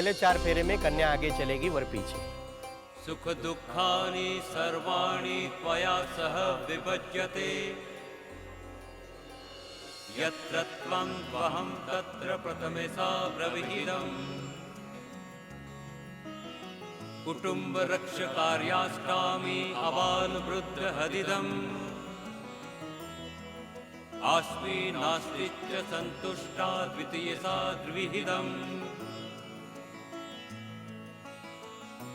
पहले 4 फेरे में कन्या आगे चलेगी, वर पीछे। सुख दुखानि सर्वाणि त्वया सह विभज्यते, यत्र त्वं त्वहं तत्र प्रथमे सा ब्रवीहिदम्। कुटुंब रक्षकार्यास्कामी अबाल वृद्ध हदिदम्, आस्मि नास्ति च संतुष्टा द्वितीय सा द्विविधम्।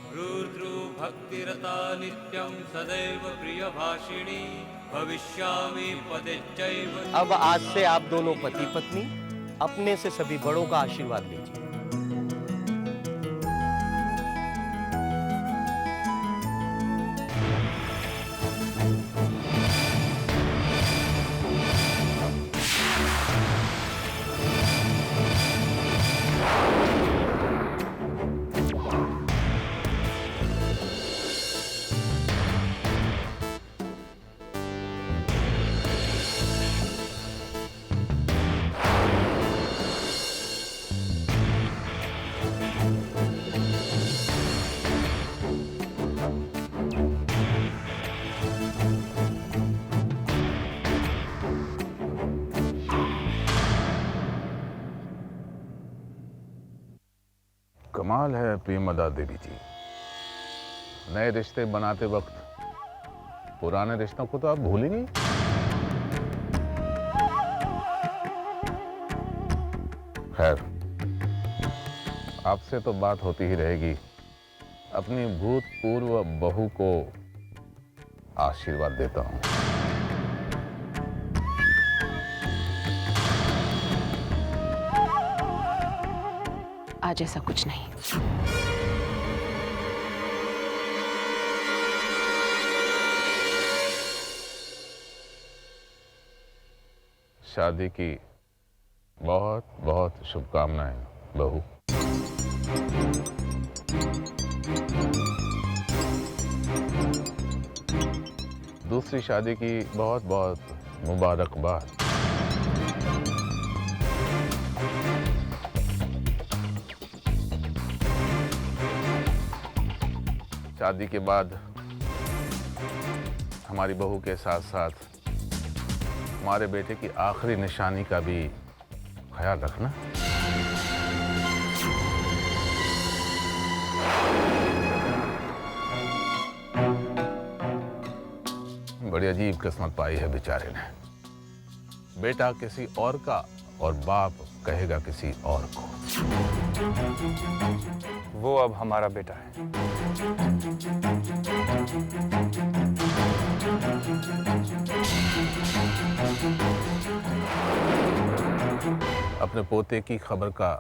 रुद्रु भक्तिरता नित्यं सदैव प्रियभाषिणी, भविष्यामि पदेच्चैव। अब आज से आप दोनों पति पत्नी अपने से सभी बड़ों का आशीर्वाद लीजिए। कमाल है प्रियमदा देवी जी, नए रिश्ते बनाते वक्त पुराने रिश्तों को तो आप भूल ही नहीं। खैर, आपसे तो बात होती ही रहेगी। अपनी भूतपूर्व बहू को आशीर्वाद देता हूं। आज ऐसा कुछ नहीं। शादी की बहुत बहुत शुभकामनाएं बहू। दूसरी शादी की बहुत बहुत मुबारकबाद। शादी के बाद हमारी बहू के साथ साथ हमारे बेटे की आखिरी निशानी का भी ख्याल रखना। बड़ी अजीब किस्मत पाई है बेचारे ने। बेटा किसी और का और बाप कहेगा किसी और को। वो अब हमारा बेटा है। अपने पोते की खबर का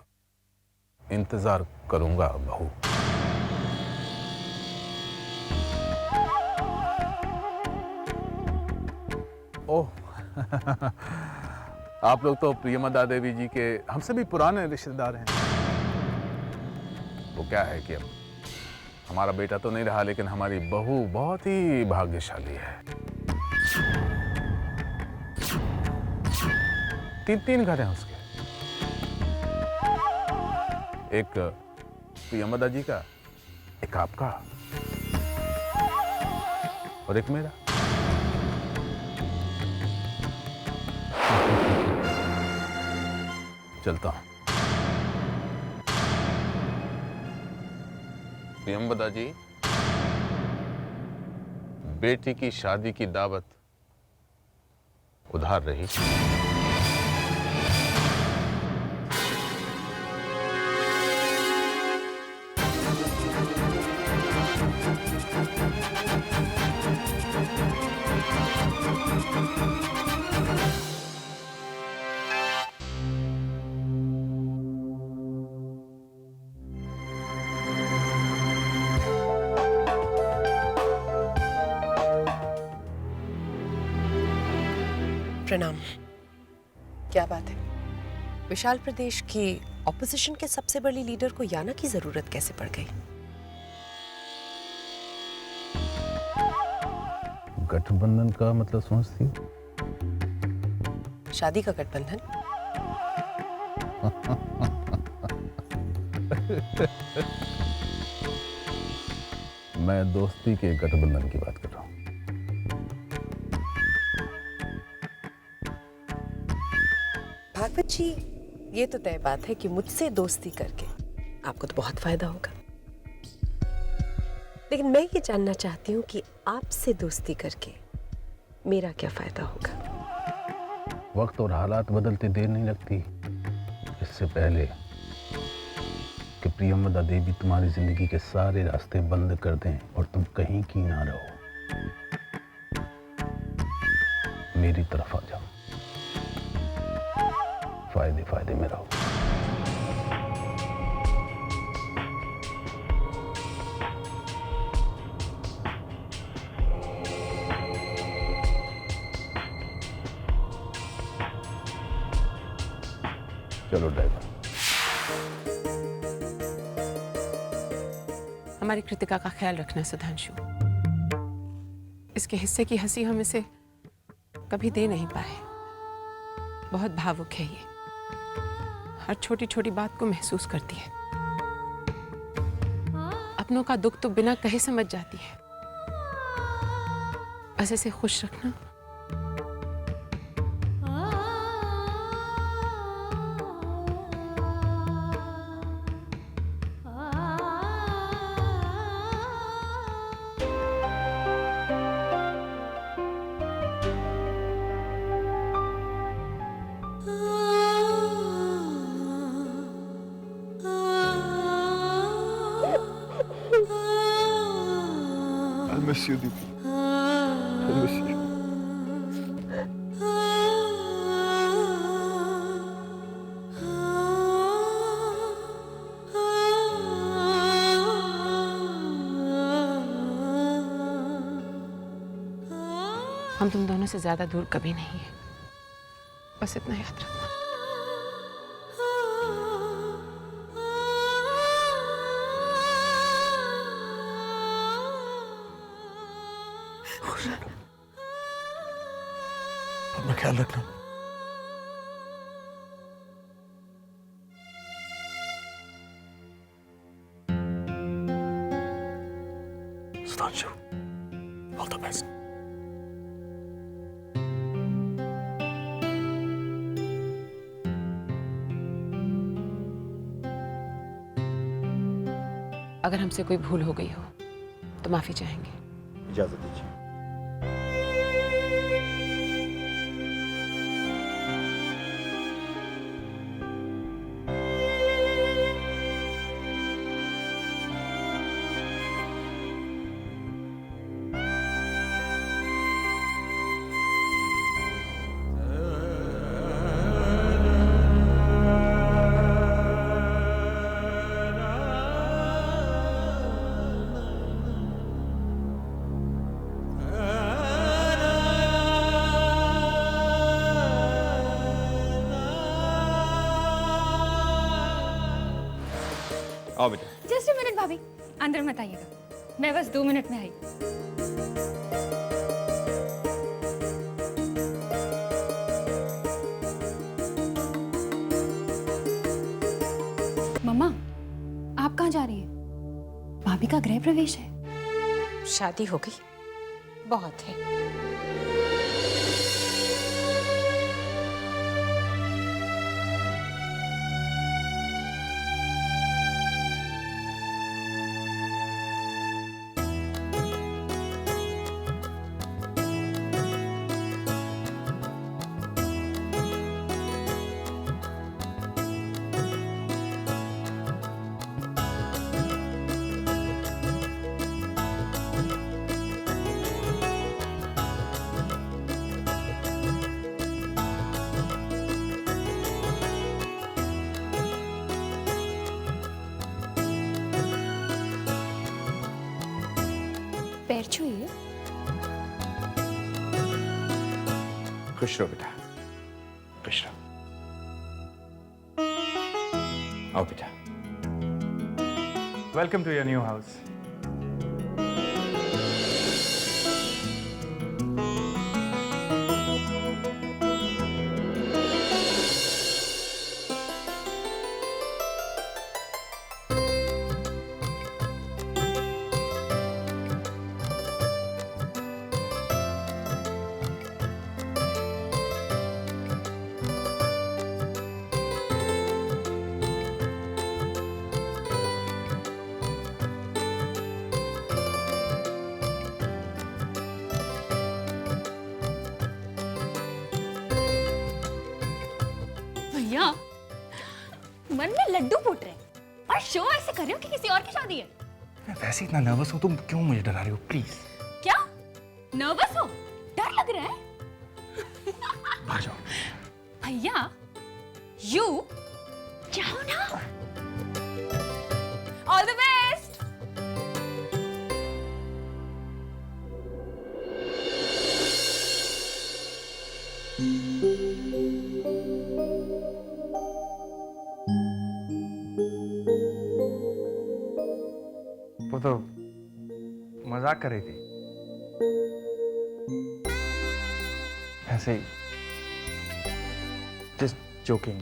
इंतजार करूंगा बहू। ओह आप लोग तो प्रियमदा देवी जी के हमसे भी पुराने रिश्तेदार हैं। वो क्या है कि अब हमारा बेटा तो नहीं रहा, लेकिन हमारी बहू बहुत ही भाग्यशाली है। 3 घर हैं उसके। एक प्रियमदा जी का, एक आपका और एक मेरा। चलता हूं। प्रियमदा जी, बेटी की शादी की दावत उधार रही। प्रणाम। क्या बात है, विशाल प्रदेश की ऑपोजिशन के सबसे बड़ी लीडर को याना की जरूरत कैसे पड़ गई? गठबंधन का मतलब समझती? शादी का गठबंधन। मैं दोस्ती के गठबंधन की बात कर रहा हूं। भागवत जी, ये तो तय बात है कि मुझसे दोस्ती करके आपको तो बहुत फायदा होगा, लेकिन मैं ये जानना चाहती हूँ कि आपसे दोस्ती करके मेरा क्या फायदा होगा। वक्त और हालात बदलते देर नहीं लगती। इससे पहले कि प्रियंवदा देवी तुम्हारी जिंदगी के सारे रास्ते बंद कर दें और तुम कहीं की ना रहो, मेरी तरफ आ जाओ, फायदे फायदे में रहो। चलो ड्राइवर। हमारी कृतिका का ख्याल रखना सुधांशु। इसके हिस्से की हंसी हम इसे कभी दे नहीं पाए। बहुत भावुक है ये, हर छोटी छोटी बात को महसूस करती है। अपनों का दुख तो बिना कहे समझ जाती है। बस इसे खुश रखना। I'll miss you, Deepi. I'll miss you. हम तुम दोनों से ज्यादा दूर कभी नहीं है, बस इतना याद रखना। अपना ख्याल रखना। Sudhanshu, all the best. अगर हमसे कोई भूल हो गई हो तो माफी चाहेंगे। इजाजत दीजिए। आओ बेटा। जस्ट मिनट भाभी, अंदर मत आइएगा, मैं बस 2 मिनट में आई। मम्मा, आप कहाँ जा रही हैं? भाभी का गृह प्रवेश है। शादी हो गई? बहुत है। पैर छूइए। खुश रहो बेटा, खुश रहो। आओ बेटा। Welcome to your new house. मन में लड्डू फूट रहे हैं और शो ऐसे कर रहे हो कि किसी और की शादी है। मैं वैसे इतना नर्वस हूँ, तुम क्यों मुझे डरा रही हो? प्लीज क्या नर्वस हो? डर लग रहा है? बाहर जाओ। भैया यू जाओ ना। All the best. वो तो मजाक कर रही थी, ऐसे ही, जस्ट जोकिंग।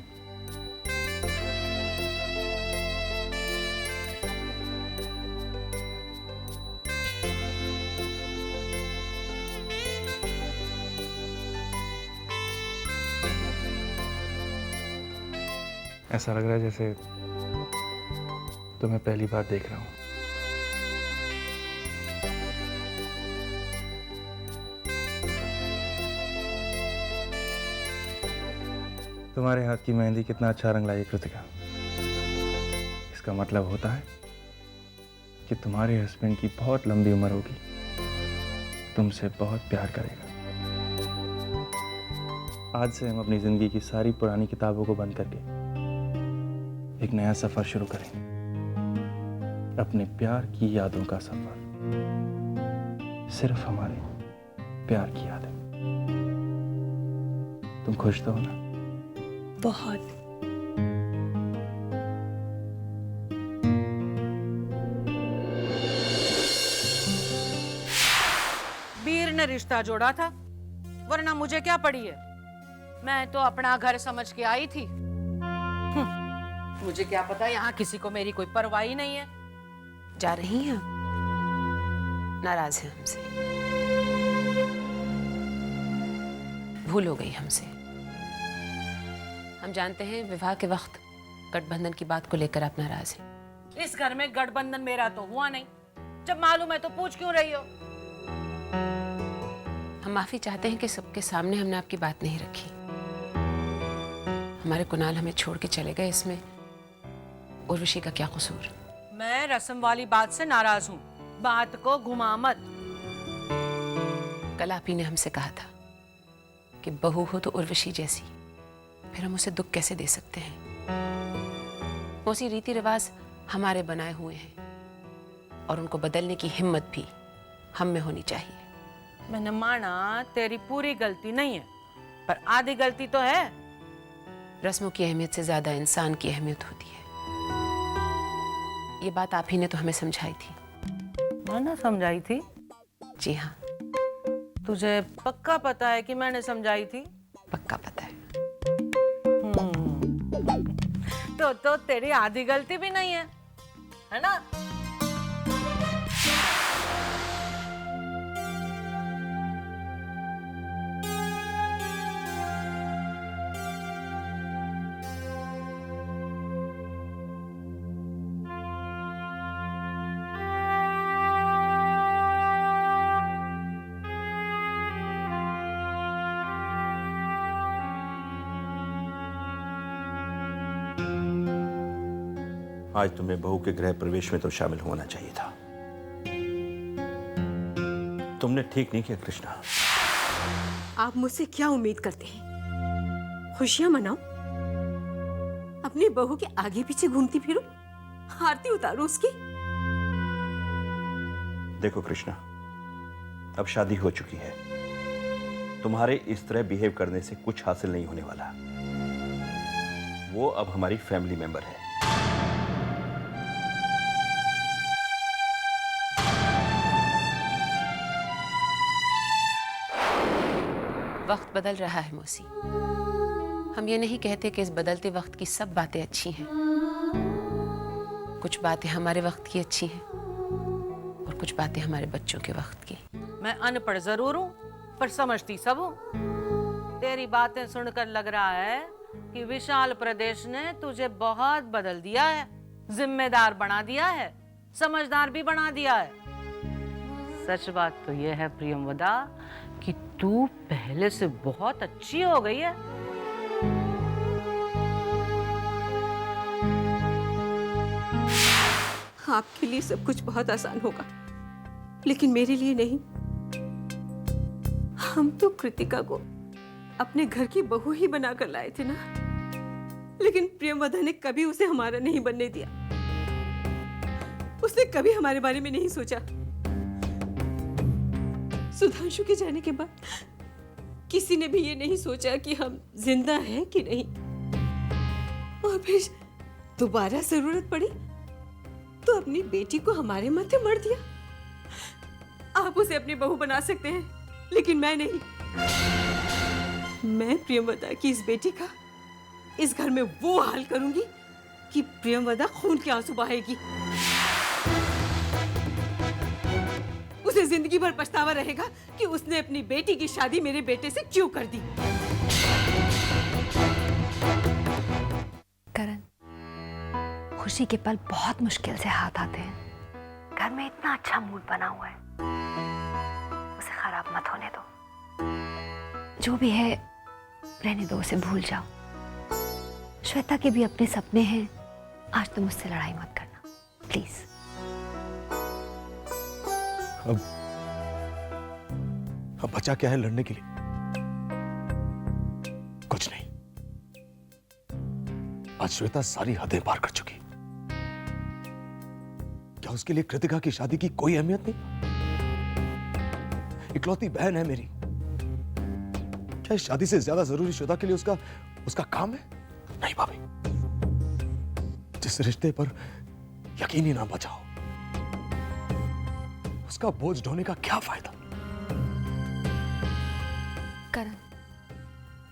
ऐसा लग रहा है जैसे तुम्हें पहली बार देख रहा हूं। तुम्हारे हाथ की मेहंदी कितना अच्छा रंग लाई कृतिका। इसका मतलब होता है कि तुम्हारे हस्बैंड की बहुत लंबी उम्र होगी, तुमसे बहुत प्यार करेगा। आज से हम अपनी जिंदगी की सारी पुरानी किताबों को बंद करके एक नया सफर शुरू करेंगे, अपने प्यार की यादों का सफर, सिर्फ हमारे प्यार की यादें। तुम खुश तो हो ना? बहुत। वीर ने रिश्ता जोड़ा था, वरना मुझे क्या पड़ी है। मैं तो अपना घर समझ के आई थी। मुझे क्या पता यहाँ किसी को मेरी कोई परवाह ही नहीं है। जा रही हैं? नाराज है हमसे, भूल हो गई हमसे। हम जानते हैं विवाह के वक्त गठबंधन की बात को लेकर आप नाराज हैं। इस घर में गठबंधन मेरा तो हुआ नहीं, जब मालूम है तो पूछ क्यों रही हो? हम माफी चाहते हैं कि सबके सामने हमने आपकी बात नहीं रखी। हमारे कुणाल हमें छोड़ के चले गए, इसमें उर्वशी का क्या कसूर? मैं रस्म वाली बात से नाराज हूँ, बात को घुमा मत। कल आप ही ने हमसे कहा था कि बहू हो तो उर्वशी जैसी, फिर हम उसे दुख कैसे दे सकते हैं? मौसी, रीति रिवाज हमारे बनाए हुए हैं और उनको बदलने की हिम्मत भी हम में होनी चाहिए। मैंने माना तेरी पूरी गलती नहीं है, पर आधी गलती तो है। रस्मों की अहमियत से ज्यादा इंसान की अहमियत होती है। ये बात आप ही ने तो हमें समझाई थी। मैंने समझाई थी? जी हाँ, तुझे पक्का पता है कि मैंने समझाई थी? पक्का पता है। तो तेरी आधी गलती भी नहीं है ना? आज तुम्हें बहू के गृह प्रवेश में तो शामिल होना चाहिए था। तुमने ठीक नहीं किया कृष्णा। आप मुझसे क्या उम्मीद करते हैं? खुशियां मनाओ, अपनी बहू के आगे पीछे घूमती फिरो, आरती उतारो उसकी? देखो कृष्णा, अब शादी हो चुकी है, तुम्हारे इस तरह बिहेव करने से कुछ हासिल नहीं होने वाला। वो अब हमारी फैमिली मेंबर है। वक्त बदल रहा है मौसी। हम ये नहीं कहते कि इस बदलते वक्त की सब बातें अच्छी हैं। कुछ बातें हमारे वक्त की अच्छी हैं और कुछ बातें हमारे बच्चों के वक्त की। मैं अनपढ़ जरूर हूँ, पर समझती सब हूँ। तेरी बातें सुनकर लग रहा है कि विशाल प्रदेश ने तुझे बहुत बदल दिया है, जिम्मेदार बना दिया है, समझदार भी बना दिया है। सच बात तो यह है प्रियमवदा कि तू पहले से बहुत अच्छी हो गई है। आपके लिए सब कुछ बहुत आसान होगा, लेकिन मेरे लिए नहीं। हम तो कृतिका को अपने घर की बहू ही बनाकर लाए थे ना, लेकिन प्रियंवदा ने कभी उसे हमारा नहीं बनने दिया। उसने कभी हमारे बारे में नहीं सोचा। सुधांशु के जाने के बाद किसी ने भी ये नहीं सोचा कि हम जिंदा हैं कि नहीं। और फिर दोबारा जरूरत पड़ी तो अपनी बेटी को हमारे माथे मर दिया। आप उसे अपनी बहू बना सकते हैं, लेकिन मैं नहीं। मैं प्रियंवदा की इस बेटी का इस घर में वो हाल करूंगी कि प्रियंवदा खून के आंसू बहाएगी। उसे जिंदगी भर पछतावा रहेगा कि उसने अपनी बेटी की शादी मेरे बेटे से क्यों कर दी। करण, खुशी के पल बहुत मुश्किल से हाथ आते हैं। घर में इतना अच्छा मूड बना हुआ है, उसे खराब मत होने दो। जो भी है रहने दो, उसे भूल जाओ। श्वेता के भी अपने सपने हैं। आज तुम मुझसे लड़ाई मत करना प्लीज। अब बचा क्या है लड़ने के लिए? कुछ नहीं। आज श्वेता सारी हदें पार कर चुकी। क्या उसके लिए कृतिका की शादी की कोई अहमियत नहीं? इकलौती बहन है मेरी। क्या इस शादी से ज्यादा जरूरी श्वेता के लिए उसका काम है? नहीं भाभी, जिस रिश्ते पर यकीन ही ना बचाओ, उसका बोझ ढोने का क्या फायदा? करण,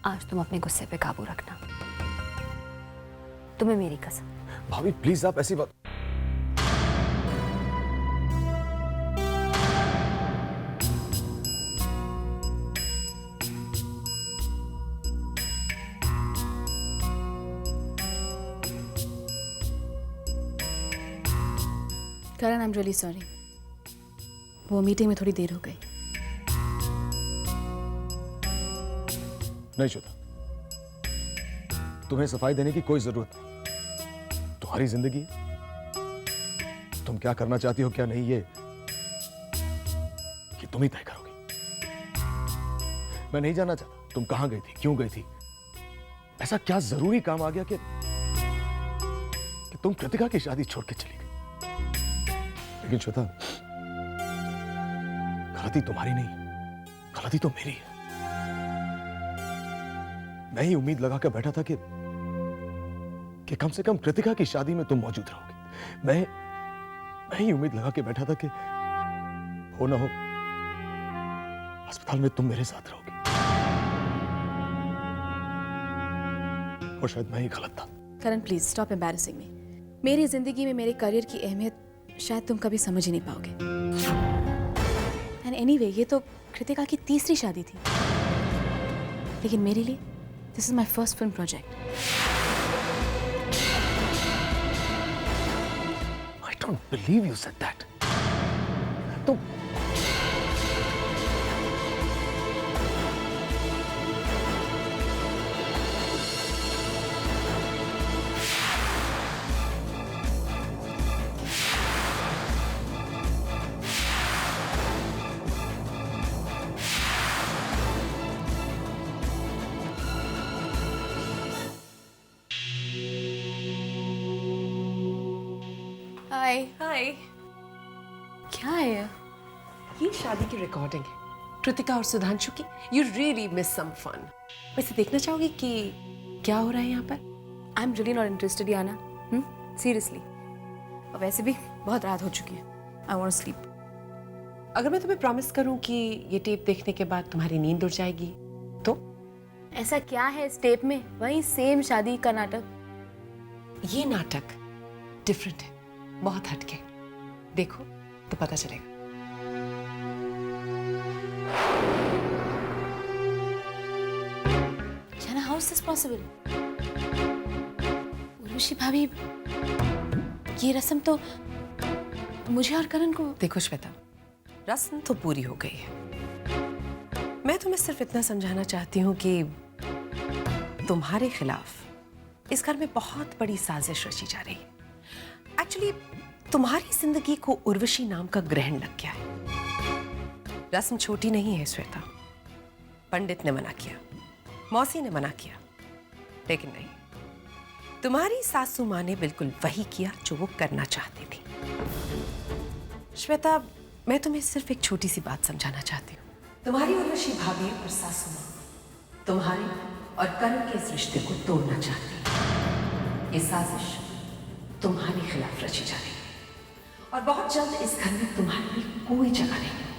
आज तुम अपने गुस्से पे काबू रखना, तुम्हें मेरी कसम। भाभी प्लीज, आप ऐसी बात। करण, आई एम रियली सॉरी। वो मीटिंग में थोड़ी देर हो गई। नहीं श्वेता, तुम्हें सफाई देने की कोई जरूरत नहीं। तुम्हारी जिंदगी है। तुम क्या करना चाहती हो क्या नहीं, ये तुम ही तय करोगी। मैं नहीं जानना चाहता तुम कहां गई थी, क्यों गई थी। ऐसा क्या जरूरी काम आ गया कि तुम कृतिका की शादी छोड़ के चली गई। लेकिन श्वेता, गलती तुम्हारी नहीं, गलती तो मेरी है। मैं ही उम्मीद लगा कर बैठा था कि कम से कम कृतिका की शादी में तुम मौजूद रहोगे। मैं ही उम्मीद लगा के बैठा था कि हो ना हो अस्पताल में तुम मेरे साथ रहोगे। और शायद मैं ही गलत था। करण प्लीज स्टॉप एम्बैरेसिंग मी। मेरी जिंदगी में मेरे करियर की अहमियत शायद तुम कभी समझ ही नहीं पाओगे। एंड एनीवे, ये तो कृतिका की तीसरी शादी थी, लेकिन मेरे लिए this is my first film project. I don't believe you said that. तुम हाय। क्या है ये शादी की रिकॉर्डिंग है, कृतिका और सुधांशु की। You really miss some fun. वैसे देखना चाहोगे कि क्या हो रहा है यहाँ पर? I am really not interested Yana, seriously. और वैसे भी बहुत रात हो चुकी है। I want to sleep. अगर मैं तुम्हें प्रॉमिस करूं कि ये टेप देखने के बाद तुम्हारी नींद उड़ जाएगी तो? ऐसा क्या है इस टेप में? वही सेम शादी का नाटक। ये नाटक डिफरेंट है, बहुत हटके। देखो तो पता चलेगा। याना, how is this possible? Urvashi भाभी, ये रस्म तो मुझे और करण को। देखो श्वेता, रस्म तो पूरी हो गई है। मैं तुम्हें सिर्फ इतना समझाना चाहती हूँ कि तुम्हारे खिलाफ इस घर में बहुत बड़ी साजिश रची जा रही है। एक्चुअली तुम्हारी जिंदगी को उर्वशी नाम का ग्रहण लग गया है। रस्म छोटी नहीं है श्वेता। पंडित ने मना किया, मौसी ने मना किया, लेकिन नहीं, तुम्हारी सासू माँ ने बिल्कुल वही किया जो वो करना चाहती थी। श्वेता, मैं तुम्हें सिर्फ एक छोटी सी बात समझाना चाहती हूँ। तुम्हारी उर्वशी भाभी और सासू माँ तुम्हारे और करण के इस रिश्ते को तोड़ना चाहती है। ये साजिश तुम्हारे खिलाफ रची जा रही है और बहुत जल्द इस घर में तुम्हारे लिए कोई जगह नहीं।